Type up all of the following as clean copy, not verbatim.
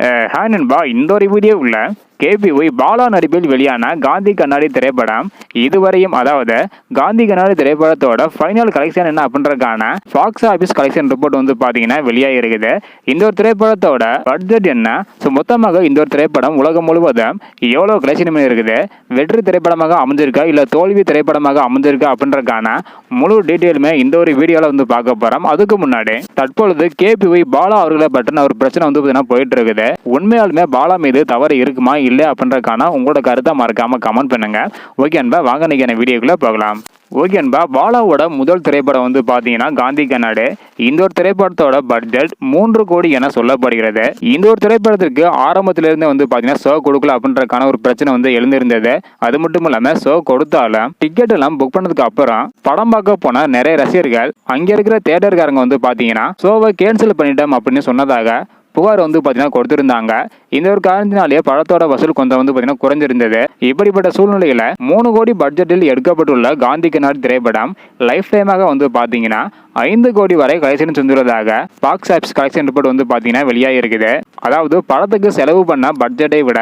Hi நண்பா, இந்த ஒரு வீடியோ உள்ள கேபிஒய் பாலா நடிப்பில் வெளியான காந்தி கண்ணாடி திரைப்படம் இதுவரையும், அதாவது காந்தி கண்ணாடி திரைப்படத்தோட ஃபைனல் கலெக்ஷன் என்ன அப்படின்றதுக்கான பாக்ஸ் ஆஃபீஸ் கலெக்ஷன் ரிப்போர்ட் வந்து பார்த்தீங்கன்னா வெளியாக இருக்குது. இந்த ஒரு திரைப்படத்தோட பட்ஜெட் என்ன, ஸோ மொத்தமாக இந்த ஒரு திரைப்படம் உலகம் முழுவதும் எவ்வளோ கலெக்ஷன் இருக்குது, வெற்றி திரைப்படமாக அமைஞ்சிருக்கா இல்லை தோல்வி திரைப்படமாக அமைஞ்சிருக்கா அப்படின்றதுக்கான முழு டீட்டெயிலுமே இந்த ஒரு வீடியோவில் வந்து பார்க்க போகிறோம். அதுக்கு முன்னாடி தற்பொழுது கேபிஒய் பாலா அவர்களை பற்றின ஒரு பிரச்சனை வந்து பார்த்தீங்கன்னா போயிட்டு இருக்குது. உண்மையாலுமே பாலா மீது தவறு இருக்குமா இல்லை அப்படின்றதுக்கான உங்களோட கருத்தை மறக்காம கமெண்ட் பண்ணுங்க. ஓகே அன்பா, வாங்க நீங்க வீடியோக்குள்ள போகலாம். ஓகே அன்பா, பாலாவோட முதல் திரைப்படம் வந்து பார்த்தீங்கன்னா காந்தி கண்ணாடி. இந்த ஒரு திரைப்படத்தோட பட்ஜெட் 3 கோடி என சொல்லப்படுகிறது. இந்த ஒரு திரைப்படத்திற்கு ஆரம்பத்திலிருந்து வந்து பார்த்தீங்கன்னா ஷோ கொடுக்கல அப்படின்றதுக்கான ஒரு பிரச்சனை வந்து எழுந்திருந்தது. அது மட்டும் இல்லாமல் ஷோ கொடுத்தாலும் டிக்கெட் எல்லாம் புக் பண்ணதுக்கு அப்புறம் படம் பார்க்க போன நிறைய ரசிகர்கள் அங்கே இருக்கிற தியேட்டர்காரங்க வந்து பார்த்தீங்கன்னா ஷோவை கேன்சல் பண்ணிட்டோம் அப்படின்னு சொன்னதாக புகார் வந்து பார்த்தீங்கன்னா கொடுத்திருந்தாங்க. இந்த ஒரு காரணத்தினாலேயே படத்தோட வசூல் கொஞ்சம் வந்து பார்த்தீங்கன்னா குறைஞ்சிருந்தது. இப்படிப்பட்ட சூழ்நிலையில் 3 கோடி பட்ஜெட்டில் எடுக்கப்பட்டுள்ள காந்தி கண்ணாடி திரைப்படம் லைஃப் டைமாக வந்து பார்த்தீங்கன்னா 5 கோடி வரை கலெக்ஷன் செஞ்சுள்ளதாக பாக்ஸ் ஆஃபீஸ் கலெக்ஷன் ரிப்போர்ட் வந்து பார்த்தீங்கன்னா வெளியாக இருக்குது. அதாவது படத்துக்கு செலவு பண்ண பட்ஜெட்டை விட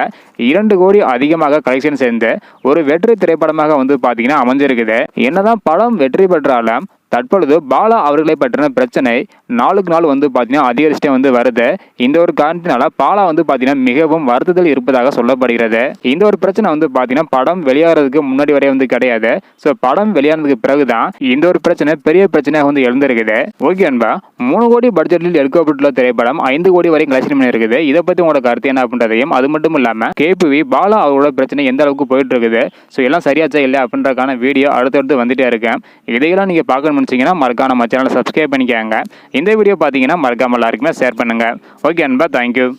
2 கோடி அதிகமாக கலெக்ஷன் சேர்ந்து ஒரு வெற்றி திரைப்படமாக வந்து பார்த்தீங்கன்னா அமைஞ்சிருக்குது. என்னதான் படம் வெற்றி பெற்றாலும் தற்பொழுது பாலா அவர்களை பற்றின பிரச்சனை நாளுக்கு நாள் வந்து பார்த்தீங்கன்னா அதிகரிச்சுட்டே வந்து வருது. இந்த ஒரு காரணத்தினால பாலா வந்து பார்த்தீங்கன்னா மிகவும் வருத்தத்தில் இருப்பதாக சொல்லப்படுகிறது. இந்த ஒரு பிரச்சனை வந்து பார்த்தீங்கன்னா படம் வெளியாகிறதுக்கு முன்னாடி வரை வந்து கிடையாது. ஸோ படம் வெளியானதுக்கு பிறகுதான் இந்த ஒரு பிரச்சனை பெரிய பிரச்சனையாக வந்து எழுந்திருக்குது. ஓகே அன்பா, 3 கோடி பட்ஜெட்டில் எடுக்கப்பட்டுள்ள திரைப்படம் 5 கோடி வரை கலெக்ஷன் பண்ணி இருக்குது. இதை பற்றி உங்களோட கருத்து என்ன அப்படின்றதையும், அது மட்டும் இல்லாமல் கேபிவி பாலா அவரோட பிரச்சனை எந்த அளவுக்கு போயிட்டு இருக்குது, ஸோ எல்லாம் சரியாச்சா இல்லை அப்படின்றதுக்கான வீடியோ அடுத்தடுத்து வந்துட்டே இருக்கேன். இதையெல்லாம் நீங்கள் பார்க்கணும் மறக்காம நம்ம சேனலை சப்ஸ்கிரைப் பண்ணிக்கோங்க. இந்த வீடியோ பார்த்தீங்கன்னா மறக்காம எல்லாருக்குமே ஷேர் பண்ணுங்க. ஓகே அன்பா, தேங்க்யூ.